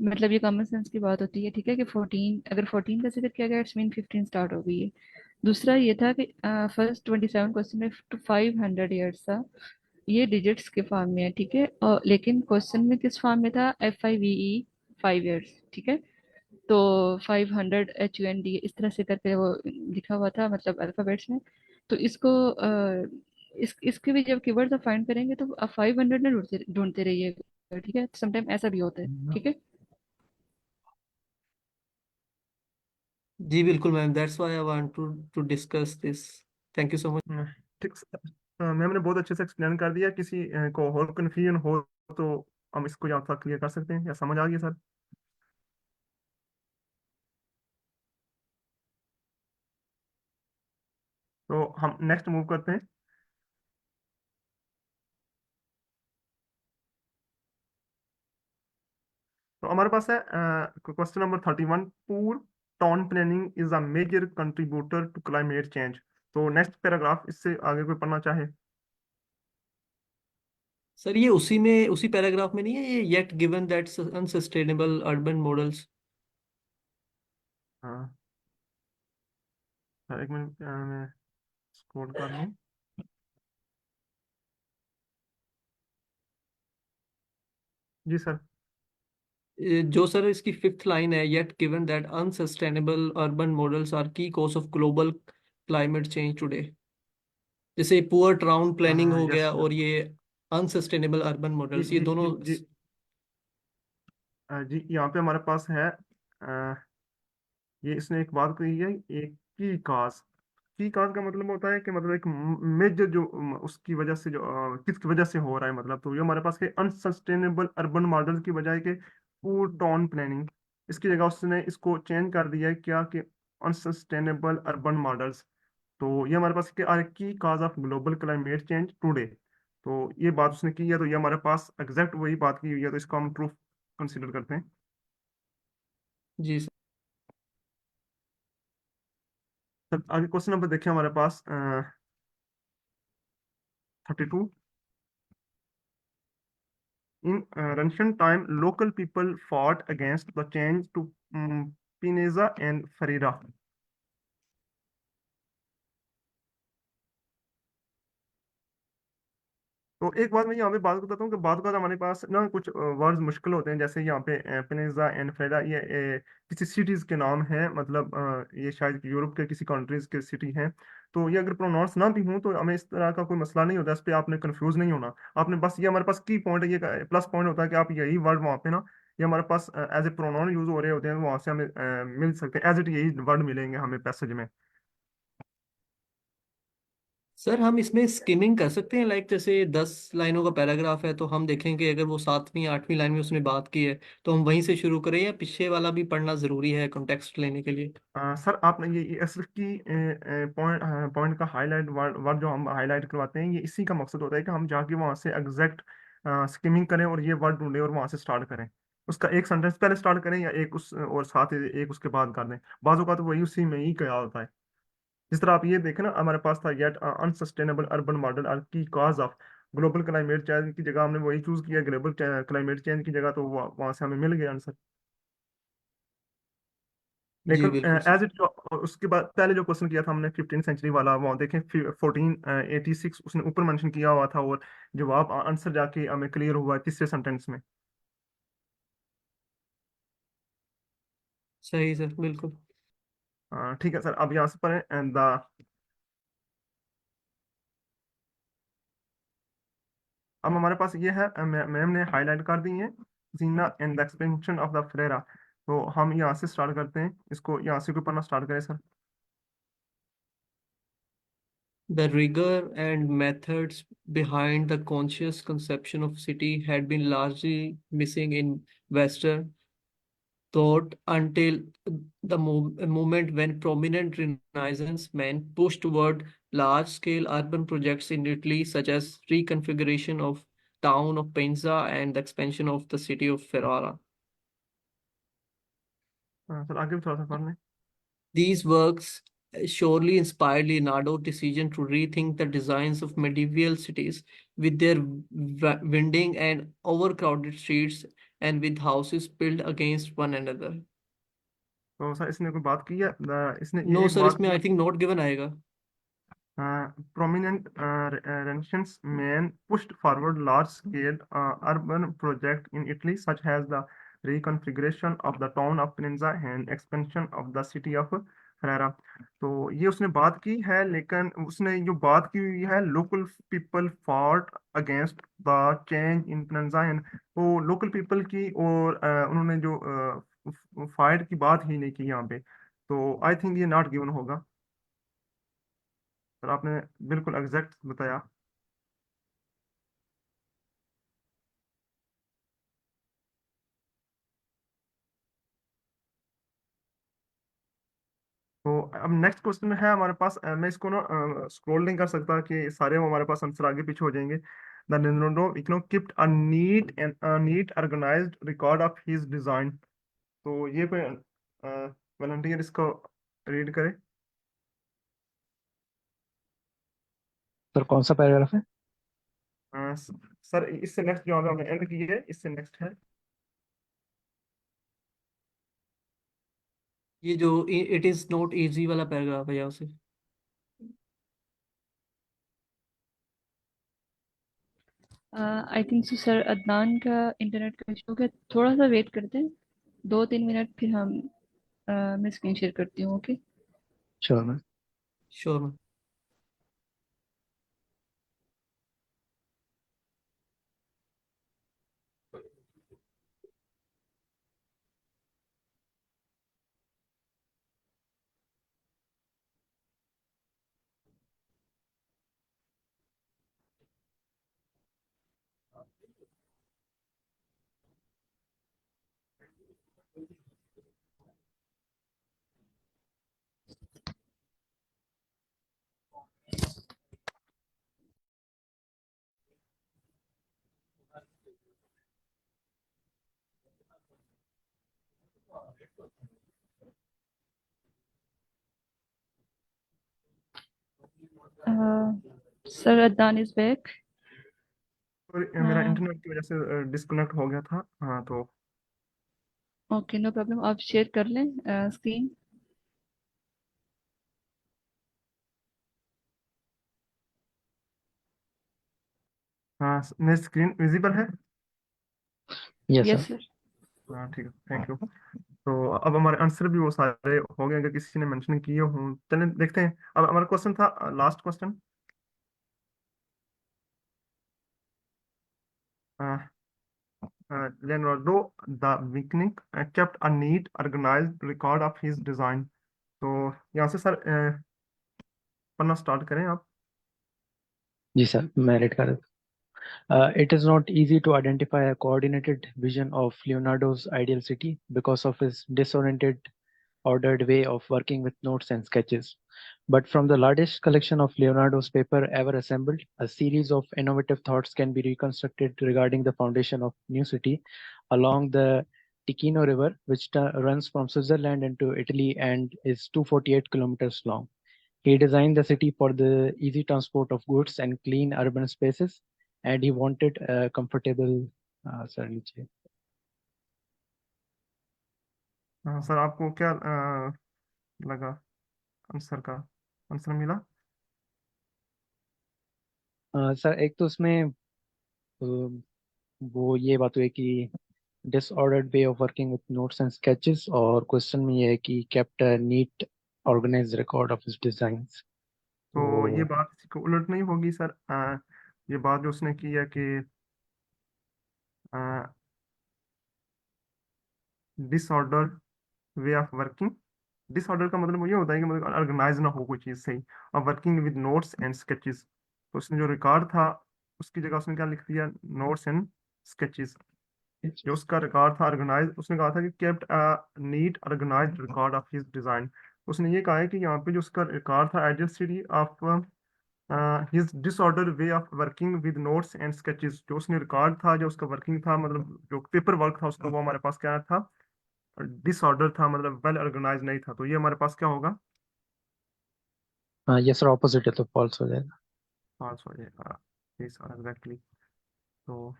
मतलब ये कॉमन सेंस की बात होती है, ठीक है, कि 14 अगर 14 का जिक्र किया गया इट्स मीन 15 स्टार्ट हो गई है। दूसरा ये था कि फर्स्ट 27 क्वेश्चन में टू 500 ईयर्स था, ये डिजिट्स के फॉर्म में है, ठीक है, और लेकिन क्वेश्चन में किस फॉर्म में था, FIVE 5 ईयर्स, ठीक है। तो 500 HUND इस तरह से करके वो लिखा हुआ था, मतलब अल्फाबेट्स में। तो इसको इसके भी जब कीवर्ड्स आप फाइंड करेंगे तो आप 500 ना ढूंढते ढूंढते रहिएगा, ठीक है। समटाइम ऐसा भी होता है, ठीक है। जी बिल्कुल ma'am, that's why I want to discuss this. Thank you so much. ठीक। मैम ने बहुत अच्छे से एक्सप्लेन कर दिया। किसी को और कन्फ्यूजन हो तो हम इसको यहाँ तक क्लियर कर सकते हैं, या समझ आ गया सर? तो हम नेक्स्ट मूव करते हैं। तो हमारे पास है question number 31। Poor town planning is a major contributor to climate change. तो नेक्स्ट पैराग्राफ, इससे आगे कोई पढ़ना चाहे? सर ये उसी में, उसी पैराग्राफ में नहीं है ये, yet given that unsustainable urban models? हाँ सर, एक मिनट, मैं स्क्रॉल कर लूँ। जी सर। जो सर इसकी फिफ्थ लाइन है, yet given that unsustainable urban models are की cause of global climate change today. जैसे पुअर टाउन प्लानिंग हो यस गया सर। और ये अनसस्टेनेबल अर्बन जी मॉडल्स, ये जी दोनों। जी जी। जी यहाँ पे हमारे पास है, ये इसने एक बात कही है, एक की काज। की काज का मतलब होता है कि मतलब एक मेजर जो उसकी वजह से जो किसकी वजह से हो रहा है, मतलब तो ये हमारे पास के अनसस्टेनेबल अर्बन मॉडल की बजाय के पूर टाउन प्लानिंग, इसकी जगह उसने इसको चेंज कर दिया है क्या, कि अनसस्टेनेबल अर्बन मॉडल्स। तो ये हमारे पास के are key cause of global climate change today. तो ये बात उसने की है, तो ये हमारे पास एग्जैक्ट वही बात की हुई है, तो इसको हम प्रूफ कंसिडर करते हैं। जी सर। तब आगे क्वेश्चन नंबर देखिए हमारे पास 32। In ancient time, local people fought against the change to Pineza and Farira. तो एक बात मैं यहाँ पे बात बताता हूँ कि बात का हमारे पास ना कुछ वर्ड्स मुश्किल होते हैं, जैसे यहाँ पे पिनेजा एंड फ्रेडा, ये किसी सिटीज के नाम है, मतलब ये शायद यूरोप के किसी कंट्रीज के सिटी हैं। तो ये अगर प्रोनाउंस ना भी हूँ तो हमें इस तरह का कोई मसला नहीं होता, इस पे आपने कंफ्यूज नहीं होना। आपने बस, ये हमारे पास की पॉइंट है, ये प्लस पॉइंट होता है कि आप यही वर्ड वहाँ पे ना, ये हमारे पास एज ए प्रोनाउन यूज हो रहे होते हैं, वहां से हमें मिल सकते हैं, एज इट यही वर्ड मिलेंगे हमें पैसेज में। सर हम इसमें स्किमिंग कर सकते हैं, लाइक जैसे 10 लाइनों का पैराग्राफ है तो हम देखेंगे अगर वो 7वीं 8वीं लाइन में उसने बात की है तो हम वहीं से शुरू करें, या पीछे वाला भी पढ़ना जरूरी है कॉन्टेक्स्ट लेने के लिए? सर आपने ये असल की पॉइंट पॉइंट का हाईलाइट वर्ड वर्ड जो हम हाईलाइट करवाते हैं, ये इसी का मकसद होता है कि हम जाके वहाँ से एग्जैक्ट स्किमिंग करें और ये वर्ड ढूंढें और वहाँ से स्टार्ट करें। उसका एक सेंटेंस पहले स्टार्ट करें, या एक उस और साथ ही एक उसके बाद कर दें। बाजू का तो वही उसी में ही क्या होता है। जिस तरह आप ये देखें ना, हमारे पास था yet unsustainable urban model are की cause of global climate change की जगह हमने वही चूज किया, ग्लोबल क्लाइमेट चेंज की जगह, तो वहाँ से हमें मिल गया आंसर। जी लेकिन बिल्कुल सर। एज इट, उसके बाद पहले जो क्वेश्चन किया था हमने 15th सेंचुरी वाला, वो देखें 1486 उसने ऊपर मेंशन किया हुआ था, और जवाब आंसर जाके हमें क्लियर हुआ है तीसरे सेंटेंस में। सही सर, बिल्कुल। ठीक है सर, अब यहाँ से पढ़ें द। अब हमारे पास ये है, मैम ने हाईलाइट कर दी है, जीना and the expansion of the फ्रेरा। तो हम यहाँ से स्टार्ट करते हैं, इसको यहाँ से कोई पढ़ना स्टार्ट करें sir? The rigor and methods behind the conscious conception of city had been largely missing in Western thought until the moment when prominent Renaissance men pushed toward large-scale urban projects in Italy, such as reconfiguration of town of Penza and the expansion of the city of Ferrara. Sir आगे भी थोड़ा सा पढ़ लें। These works surely inspired Leonardo's decision to rethink the designs of medieval cities with their winding and overcrowded streets and with houses built against one another. तो सर इसने कोई बात की है, इसने नो ये एक सर, बात इसमें की। आई थिंक नोट गिवन आएगा। prominent Renaissance men pushed forward large-scale urban projects in Italy, such as the reconfiguration of the town of Pinza and expansion of the city of Ferrara। तो ये उसने बात की है, लेकिन उसने जो बात की हुई है, local people fought against the change in Pinza, and वो लोकल पीपल की, और उन्होंने जो फाइट की बात ही नहीं की यहाँ पे। तो आई थिंक ये नॉट गिवन होगा सर, आपने बिल्कुल एग्जैक्ट बताया। तो अब नेक्स्ट क्वेश्चन है हमारे पास, मैं इसको ना स्क्रॉल नहीं कर सकता कि सारे हमारे पास आंसर आगे पीछे हो जाएंगे। The Leonardo IGNOU kept a neat organized record of his design। तो ये कोई वॉलंटियर इसको रीड करे। सर कौन सा पैराग्राफ है? सर इससे नेक्स्ट जो हमने एंड की है, इससे नेक्स्ट है। ये जो इट इज नॉट इजी वाला पैराग्राफ है यहाँ से। I think so sir, Adnan का इंटरनेट का इशू हो गया, थोड़ा सा वेट करते हैं, 2-3 मिनट, फिर मैं स्क्रीन शेयर करती हूँ। Okay. Sure ma'am. Sure ma'am. Sir, Adnan is back. और मेरा इंटरनेट की वजह से डिस्कनेक्ट हो गया था। हाँ तो ओके, नो प्रॉब्लम, आप शेयर कर लें स्क्रीन। हाँ, मेरी स्क्रीन विजिबल है। Yes yes sir. सर। हाँ ठीक है, थैंक यू। तो अब हमारे आंसर भी वो सारे हो गए, अगर किसी ने मेंशन किए हों। चलिए देखते हैं। अब हमारा क्वेश्चन था, last question. Leonardo da Vinci kept a neat, organized record of his design। तो यहाँ से सर पढ़ना स्टार्ट करें आप। जी सर, मैं रेड कर देता हूँ। It is not easy to identify a coordinated vision of Leonardo's ideal city because of his disoriented, ordered way of working with notes and sketches. But from the largest collection of Leonardo's paper ever assembled, a series of innovative thoughts can be reconstructed regarding the foundation of new city along the Ticino River, which runs from Switzerland into Italy and is 248 kilometers long. He designed the city for the easy transport of goods and clean urban spaces, and he wanted a comfortable नीचे हाँ सर, आपको क्या लगा आंसर का, आंसर मिला? सर एक तो उसमें वो ये बात हुई कि disordered way of working with notes and sketches, और क्वेश्चन में ये है कि kept a neat organized record of his designs। तो ये तो बात इसी को उलट नहीं होगी सर। ये बात जो उसने की है कि disorder way of working. Disorder का मतलब ये होता है कि मतलब ऑर्गेनाइज ना हो कोई चीज़ सही। और working with notes and sketches, तो उसने जो रिकॉर्ड था उसकी जगह उसने क्या लिख दिया, नोट्स एंड स्केचेस। जो उसका रिकॉर्ड था ऑर्गेनाइज, उसने कहा था कि kept a neat organised record of his design. उसने ये कहा है कि यहाँ पे जो उसका रिकॉर्ड था identity of his disorder way of working with notes and sketches. जो उसने रिकॉर्ड था, जो उसका वर्किंग था, मतलब जो पेपर वर्क था उसका, वो हमारे पास क्या था, डिसऑर्डर था, मतलब वेल ऑर्गेनाइज नहीं था। तो ये हमारे पास क्या होगा, हाँ ये सर ऑपोजिट है, तो फॉल्स हो जाएगा। फॉल्स हो जाएगा। Yes exactly. तो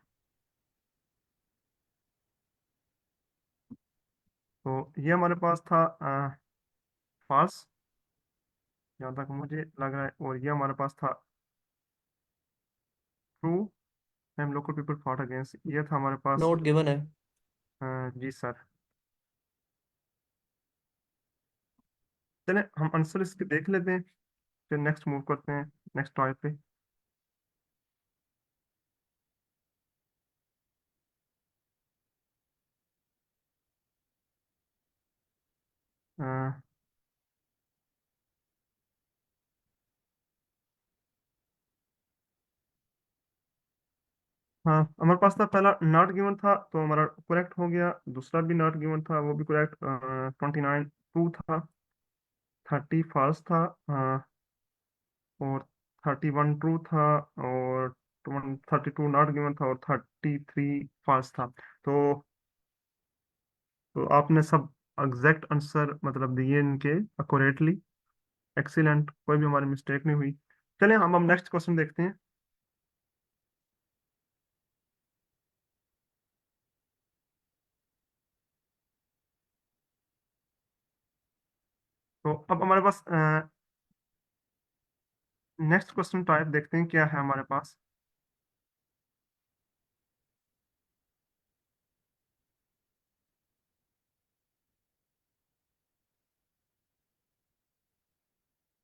ये हमारे पास था फॉल्स, जहाँ तक मुझे लग रहा है। और ये हमारे पास था true, and local people fought against, ये था हमारे पास। नोट गिवन है। जी सर। चलें हम आंसर इसके देख लेते हैं, फिर नेक्स्ट मूव करते हैं नेक्स्ट टॉपिक पे। अ, हाँ हमारे पास था पहला नॉट गिवन था तो हमारा करेक्ट हो गया, दूसरा भी नॉट गिवन था वो भी करेक्ट, 29 ट्रू था, 30 फॉल्स था, और 31 ट्रू था, और 32 नॉट गिवन था, और 33 फॉल्स था। तो आपने सब एग्जैक्ट आंसर मतलब दिए इनके अकोरेटली। एक्सीलेंट, कोई भी हमारी मिस्टेक नहीं हुई। चलिए हम नेक्स्ट क्वेश्चन देखते हैं। तो अब हमारे पास नेक्स्ट क्वेश्चन टाइप देखते हैं क्या है हमारे पास।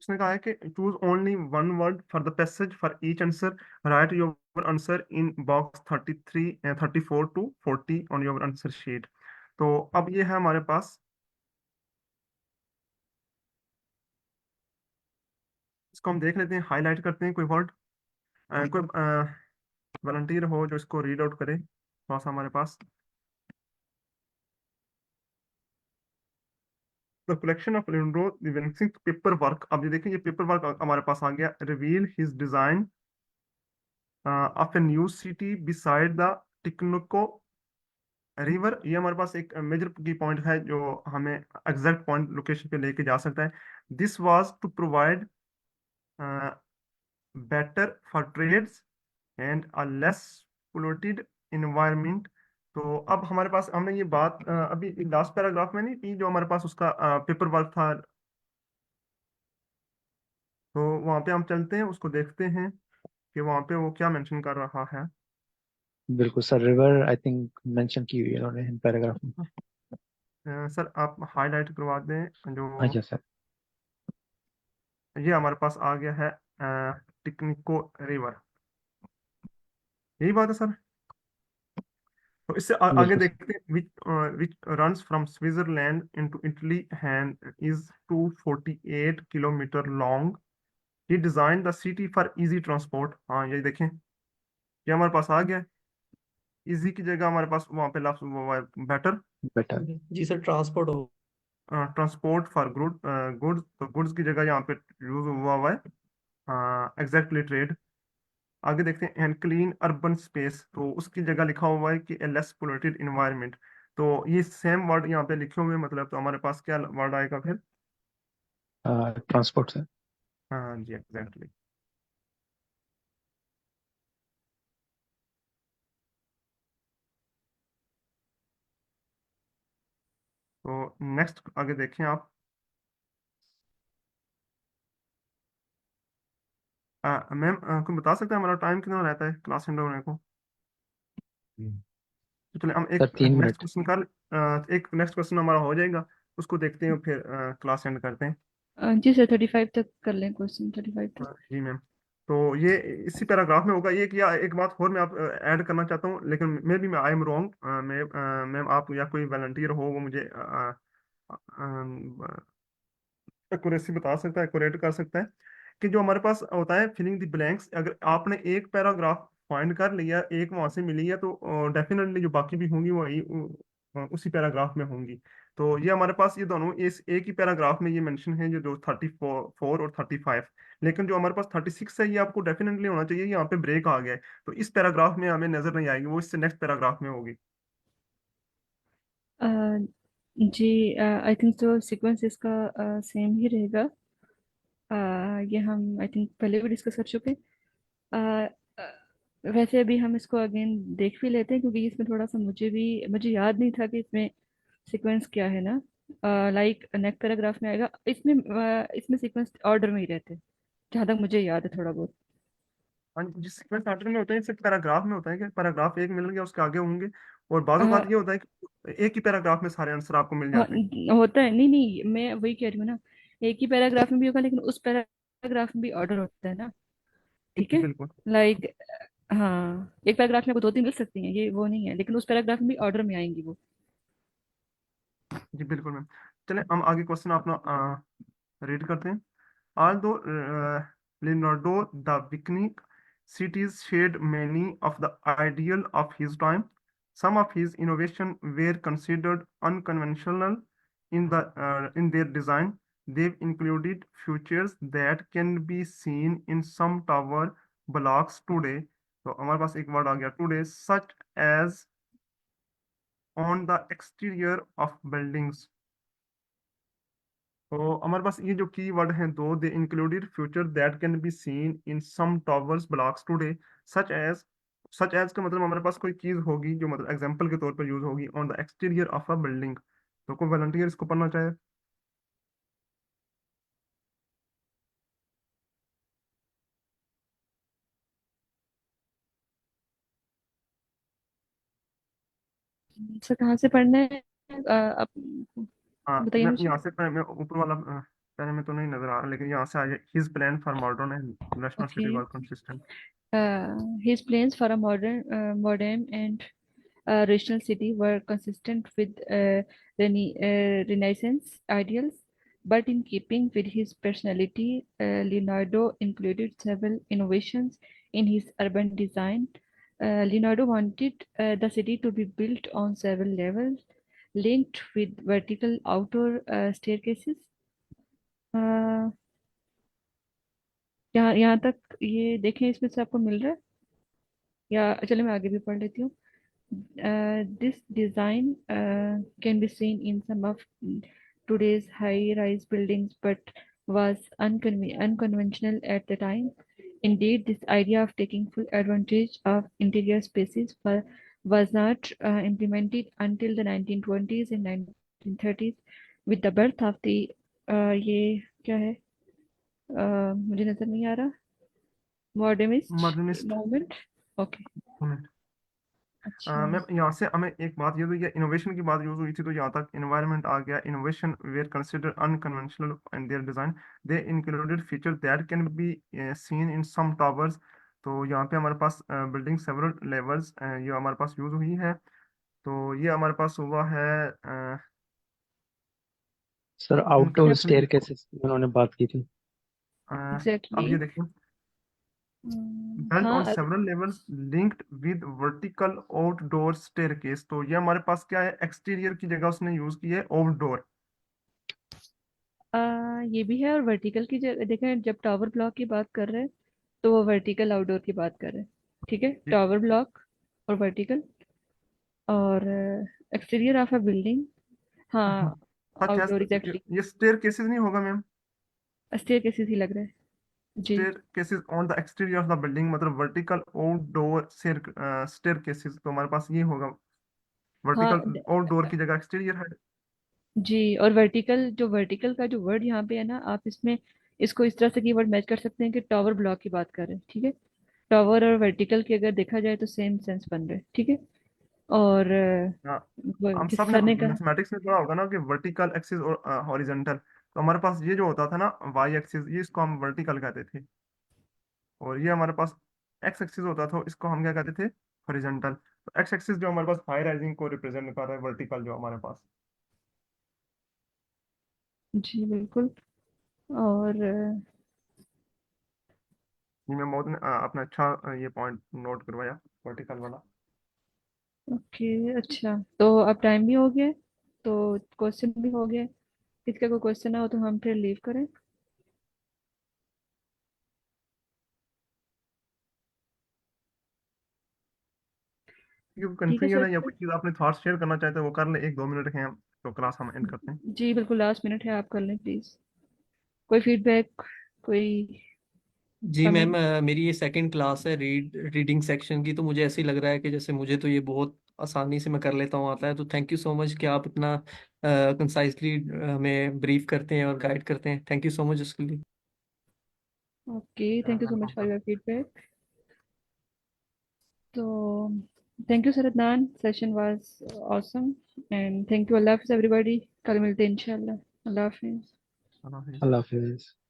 उसने कहा है कि choose only one word for the passage for each answer, write your answer in box 33 34 to 40 on your answer sheet. तो अब ये है हमारे पास, इसको हम देख लेते हैं, हाईलाइट करते हैं कोई वर्ड, कोई वॉलंटियर हो जो इसको रीड आउट करे थोड़ा सा हमारे पास। The collection of Leonardo da Vinci paper work, अब ये देखें ये पेपर वर्क हमारे पास आ गया, reveal his design of a new city beside the टिकनोको रिवर। ये हमारे पास एक मेजर की पॉइंट है जो हमें एग्जैक्ट पॉइंट लोकेशन पे लेके जा सकता है। This was to provide better for trades and a less polluted environment. तो अब हमारे पास हमने ये बात अभी लास्ट पैराग्राफ में नहीं की जो हमारे पास उसका पेपर वर्क था, तो वहाँ पे हम चलते हैं उसको देखते हैं कि वहाँ पे वो क्या मेंशन कर रहा है। बिल्कुल sir, river I think mention की हुई है उन्होंने इन पैराग्राफ में। सर आप हाईलाइट करवा दें जो अच्छा सर। ये हमारे पास आ गया है, टिकनिको रिवर, यही बात है सर। तो इससे आगे बिल्कुल सर। देखते हैं, विच runs from Switzerland into Italy and is 248 kilometre long. He design the city for easy transport. हाँ ये देखें ये हमारे पास आ गया, इजी की जगह हमारे पास वहाँ पे लफ्ज वो है बेटर। बेटर। जी सर, ट्रांसपोर्ट हो। ट्रांसपोर्ट फॉर गुड्स, तो गुड्स की जगह यहाँ पे यूज हुआ हुआ है एग्जैक्टली ट्रेड। आगे देखते हैं एंड क्लीन अर्बन स्पेस, तो उसकी जगह लिखा हुआ है कि ए लेस पोल्यूटेड इन्वायरमेंट। तो ये सेम वर्ड यहाँ पे लिखे हुए हैं, मतलब तो हमारे पास क्या वर्ड आएगा फिर। Transport sir. हाँ जी एग्जैक्टली। तो नेक्स्ट आगे देखें आप। मैम कोई बता सकते हैं हमारा टाइम कितना रहता है क्लास एंड होने को। तो चलिए हम सर एक 3 मिनट। एक नेक्स्ट क्वेश्चन हमारा हो जाएगा, उसको देखते हैं फिर क्लास एंड करते हैं। जी सर 35 तक कर लें, क्वेश्चन 35 तक। जी मैम। तो ये इसी पैराग्राफ में होगा। एक या एक बात और मैं आप ऐड करना चाहता हूँ, लेकिन मे बी मैं आई एम रॉन्ग। मैं मैम आप या कोई वॉलंटियर हो वो मुझे एक्यूरेसी बता सकता है, एक्यूरेट कर सकता है कि जो हमारे पास होता है फिलिंग द ब्लैंक्स, अगर आपने एक पैराग्राफ फाइंड कर लिया, एक वहां से मिली है, तो डेफिनेटली जो बाकी भी होंगी वही उसी पैराग्राफ में होंगी। तो ये हमारे पास ये दोनों इस एक ही पैराग्राफ में ये मेंशन है, जो 34 और 35। लेकिन जो हमारे पास 36 है ये आपको डेफिनेटली होना चाहिए, यहाँ पे ब्रेक आ गया है तो इस पैराग्राफ में हमें नजर नहीं आएगी, वो इससे नेक्स्ट पैराग्राफ में होगी। अ, जी आई थिंक तो सीक्वेंस इसका सेम ही रहेगा। ये हम आई थिंक पहले भी डिस्कस कर चुके हैं। अ, वैसे अभी हम इसको अगेन देख भी लेते हैं क्योंकि इसमें थोड़ा सा मुझे याद नहीं था कि इसमें सीक्वेंस क्या है ना। लाइक नेक्स्ट पैराग्राफ में आएगा, इसमें सीक्वेंस ऑर्डर में ही रहते हैं जहाँ तक मुझे याद है थोड़ा बहुत। हाँ जिस सीक्वेंस पैटर्न में होता है सिर्फ पैराग्राफ में होता है कि पैराग्राफ एक मिल गया उसके आगे होंगे, और बाज़ हाँ औक़ात ये होता है कि एक ही पैराग्राफ में सारे आंसर आपको मिल हाँ, जाते हैं। होता है, नहीं नहीं, मैं वही कह रही हूँ ना, एक ही पैराग्राफ में भी होगा लेकिन उस पैराग्राफ में भी ऑर्डर होता है ना। ठीक जी है, बिल्कुल। लाइक, हाँ, एक पैराग्राफ में आपको दो तीन मिल सकती हैं, ये वो नहीं है, लेकिन उस पैराग्राफ में भी ऑर्डर में आएंगी वो। जी बिल्कुल मैम। चलें हम आगे क्वेश्चन अपना रीड करते हैं। Although Leonardo da Vinci cities shared many of the ideal of his time, some of his innovations were considered unconventional in their design. They've included features that can be seen in some tower blocks today. तो हमारे पास एक वर्ड आ गया today, such as on the exterior of buildings. तो हमारे पास ये जो की वर्ड हैं दो, they included future that can be seen in some towers blocks today, such as. Such as का मतलब हमारे पास कोई चीज होगी जो मतलब एग्जांपल के तौर पर यूज होगी on the exterior of a building. तो कोई वॉलंटियर इसको पढ़ना चाहे? सर कहाँ से पढ़ना है? आप हाँ बताइए मैं मुझे। यहाँ से मैं ऊपर वाला पहले में तो नहीं नजर आ रहा, लेकिन यहाँ से आगे his plan for modern and national okay, city work consistent. his plans for a modern and rational city were consistent with Renaissance ideals, but in keeping with his personality, Leonardo included several innovations in his urban design. Leonardo wanted the city to be built on several levels, linked with vertical outdoor staircases. Uh, यहाँ यहाँ तक ये देखें, इसमें से आपको मिल रहा है, या चलो मैं आगे भी पढ़ लेती हूँ। This design can be seen in some of today's high-rise buildings, but was unconventional at the time. Indeed, this idea of taking full advantage of interior spaces was not implemented until the 1920s and 1930s, with the birth of the ये क्या है, मुझे नजर नहीं आ रहा, मॉडर्निस्ट मॉडर्निस्ट। मूवमेंट। ओके, अच्छा। मैम यहाँ से हमें एक बात ये तो ये इनोवेशन की बात यूज हुई थी, तो यहाँ तक इन्वायरमेंट आ गया। Innovation were considered unconventional in their design, they included feature that can be seen in some towers. तो यहाँ पे हमारे पास बिल्डिंग सेवरल लेवल्स ये हमारे पास यूज हुई है। तो ये हमारे पास हुआ है सर इनका आउटडोर एक्चुअली स्टेयरकेसेस उन्होंने बात की थी। अब एग्जैक्टली, ये देखिए, built हाँ, on several levels linked with vertical outdoor staircase। तो ये हमारे पास क्या है, एक्सटीरियर की जगह उसने यूज की है आउटडोर। ये भी है, और वर्टिकल की जगह देखें, जब टावर ब्लॉक की बात कर रहे हैं तो वो वर्टिकल आउटडोर की बात कर रहे हैं। ठीक है, टावर ब्लॉक और वर्टिकल और एक्सटीरियर ऑफ अ बिल्डिंग, हाँ, सच आउटडोर है, एग्जैक्टली। ये स्टेयर केसेस नहीं होगा मैम? स्टेयर केसेस ही लग रहा है जी। Staircases on the exterior of the building मतलब वर्टिकल आउटडोर स्टेयर केसेस, तो हमारे पास ये होगा हाँ, वर्टिकल आउटडोर की जगह एक्सटीरियर है। जी, और वर्टिकल, जो वर्टिकल का जो वर्ड यहाँ पे है ना, आप इसमें इसको इस तरह से कीवर्ड मैच कर सकते हैं कि टावर ब्लॉक की बात कर रहे हैं। ठीक है, टावर और वर्टिकल की अगर देखा जाए तो सेम सेंस बन रहे हैं। ठीक है, और हाँ, हम जिस सब ने सर ने कहा, मैथमेटिक्स में पढ़ा होगा ना कि वर्टिकल एक्सिस और हॉरिजॉन्टल। तो हमारे पास ये जो होता था ना वाई एक्सिस, ये इसको हम वर्टिकल कहते थे। और ये हमारे पास एक्स एक्सिस होता था, इसको हम क्या कहते थे, हॉरिजॉन्टल। तो एक्स एक्सिस जो हमारे पास हाई राइजिंग को रिप्रेजेंट कर रहा है, वर्टिकल जो हमारे पास। जी बिल्कुल, और ये मैं बहुत अपना अच्छा ये पॉइंट नोट करवाया, वर्टिकल वाला। ओके, अच्छा, तो अब टाइम भी हो गया है, तो क्वेश्चन भी हो गया है। किसी का कोई क्वेश्चन ना हो तो हम फिर लीव करें। क्योंकि ठीक है कंफ्यूजन सर है या फिर। कोई चीज़ आपने थॉट शेयर करना चाहते हैं वो कर ले, 1-2 मिनट हैं तो क्लास हम एंड करते हैं। जी बिल्कुल, लास्ट मिनट है, आप कर लें प्लीज। कोई फीडबैक, कोई जी मैम, कमेंट? मेरी ये सेकंड क्लास है रीडिंग सेक्शन की, तो मुझे ऐसे ही लग रहा है कि जैसे मुझे तो ये बहुत आसानी से मैं कर लेता हूँ, आता है। तो थैंक यू सो मच कि आप इतना कंसाइजली हमें ब्रीफ करते हैं और गाइड करते हैं। थैंक यू सो मच उसके लिए। Okay, thank you so much for your feedback. तो thank you sir Adnan, session was awesome and thank you, अल्लाह हाफिज एवरीबॉडी, कल मिलते हैं इंशाल्लाह, अल्लाह हाफिज। अल्लाह हाफिज। Allah Hafiz.